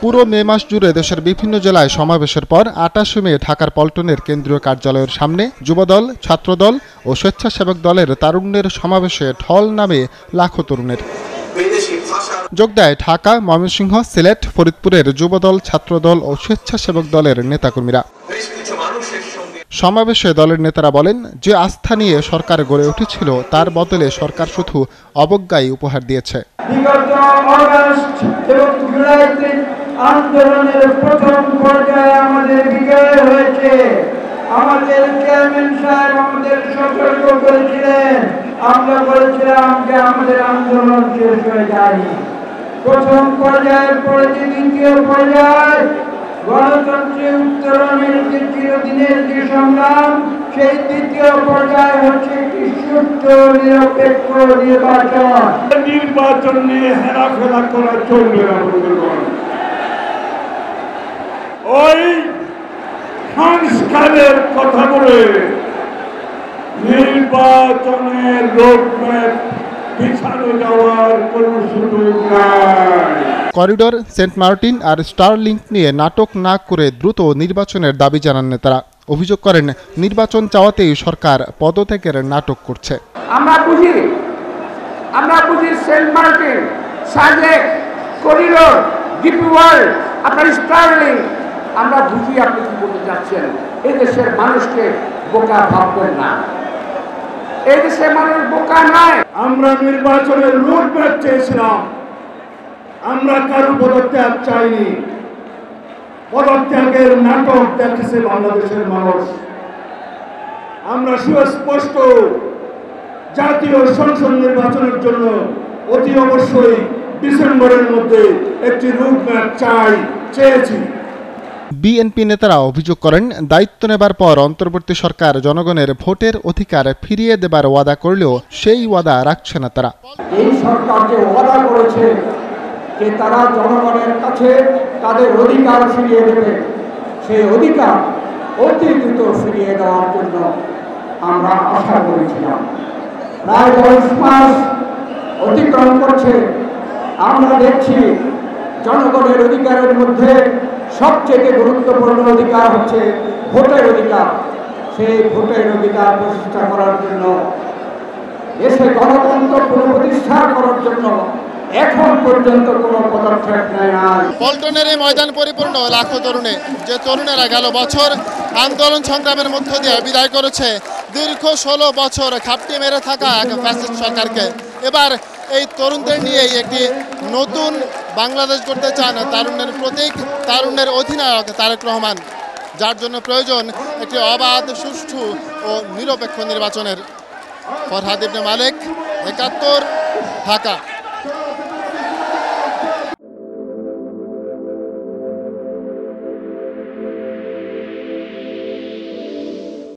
পুরো মে মাস জুড়ে দেশের বিভিন্ন জেলায় সমাবেশের পর ২৮ মে ঢাকার পল্টনের কেন্দ্রীয় কার্যালয়ের সামনে যুবদল, ছাত্রদল ও স্বেচ্ছাসেবক দলের তারুণ্যের সমাবেশে ঢল নামে লাখো তরুণের। যোগ দেয় ঢাকা, ময়মনসিংহ, সিলেট, ফরিদপুরের যুবদল, ছাত্রদল ও স্বেচ্ছাসেবক দলের নেতাকর্মীরা। সমাবেশে দলের নেতারা বলেন, যে আস্থা নিয়ে সরকার গড়ে উঠেছিল তার বদলে সরকার শুধু অবজ্ঞাই উপহার দিয়েছে। বিগত আগস্ট এবং জুলাইতে আন্দোলনের প্রথম পর্যায়ে আমাদের বিজয় হয়েছে। আমাদের চেয়ারম্যান সাহেব আমাদের সতর্ক করেছিলেন, আমরা বলেছিলাম যে আমাদের আন্দোলন শেষ হয়ে যায়নি। প্রথম পর্যায়ের পরে যে দ্বিতীয় পর্যায় গণতন্ত্রের উত্তরণের যে চিরদিনের যে সংগ্রাম, সেই দ্বিতীয় পর্যায় হচ্ছে একটি সুষ্ঠু নিরপেক্ষ নির্বাচন। নির্বাচন নিয়ে হেলাফেলা করা চলবে না। ওই সংস্কারের কথা বলে নির্বাচনের রোডম্যাপ পিছানো যাওয়ার কোনো সুযোগ নাই। করিডোর, সেন্ট মার্টিন আর স্টারলিংক নিয়ে নাটক না করে দ্রুত নির্বাচনের দাবি জানান নেতারা। অভিযোগ করেন, নির্বাচন চাওয়াতেই সরকার পদত্যাগের নাটক করছে। আমরা বুঝি Saint Martin, Sajek, corridor, DP World, আপনার স্টারলিংক, আমরা বুঝি আপনি কি করতে যাচ্ছেন। এই দেশের মানুষকে বোকা ভাববেন না, এই দেশের মানুষ বোকা নয়। আমরা নির্বাচনের রোডম্যাপ চেয়েছিলাম, আমরা কারো পদত্যাগ চাইনি। পদত্যাগের নাটক দেখেছে বাংলাদেশের মানুষ। আমরা সুস্পষ্ট জাতীয় সংসদ নির্বাচনের জন্য অতি অবশ্যই ডিসেম্বরের মধ্যে একটি রোডম্যাপ চেয়েছি। বিএনপি নেতারা অভিযোগ করেন, দায়িত্ব নেবার পর অন্তর্বর্তী সরকার জনগণের ভোটের অধিকার ফিরিয়ে দেবার ওয়াদা করলেও সেই ওয়াদা রাখছে না তারা। এই সরকার যে ওয়াদা করেছে যে তারা জনগণের কাছে তাদের অধিকার ফিরিয়ে দেবে, সেই অধিকার অতি দ্রুত ফিরিয়ে দেওয়ার জন্য আমরা আশা করেছিলাম। প্রায় 10 মাস অতিক্রম করছে, আমরা দেখছি জনগণের অধিকারের মধ্যে সবচেয়ে গুরুত্বপূর্ণ অধিকার হচ্ছে ভোটের অধিকার। সেই ভোটের অধিকার প্রতিষ্ঠা করার জন্য, দেশে গণতন্ত্র পুনঃপ্রতিষ্ঠা করার জন্য এখন পর্যন্ত কোনো পদক্ষেপ নেয় না। পল্টনের এই ময়দান পরিপূর্ণ লাখো তরুণে, যে তরুণেরা গেল বছর আন্দোলন সংগ্রামের মধ্য দিয়ে বিদায় করেছে দীর্ঘ 16 বছর খাপটি মেরে থাকা এক ফ্যাসিস্ট সরকারকে। এবার এই তরুণদের নিয়েই একটি নতুন বাংলাদেশ গড়তে চান তারুণ্যের প্রতীক, তারুণ্যের অধিনায়ক তারেক রহমান, যার জন্য প্রয়োজন একটি অবাধ, সুষ্ঠু ও নিরপেক্ষ নির্বাচনের। ফরহাদ ইবনে মালিক, ৭১, ঢাকা।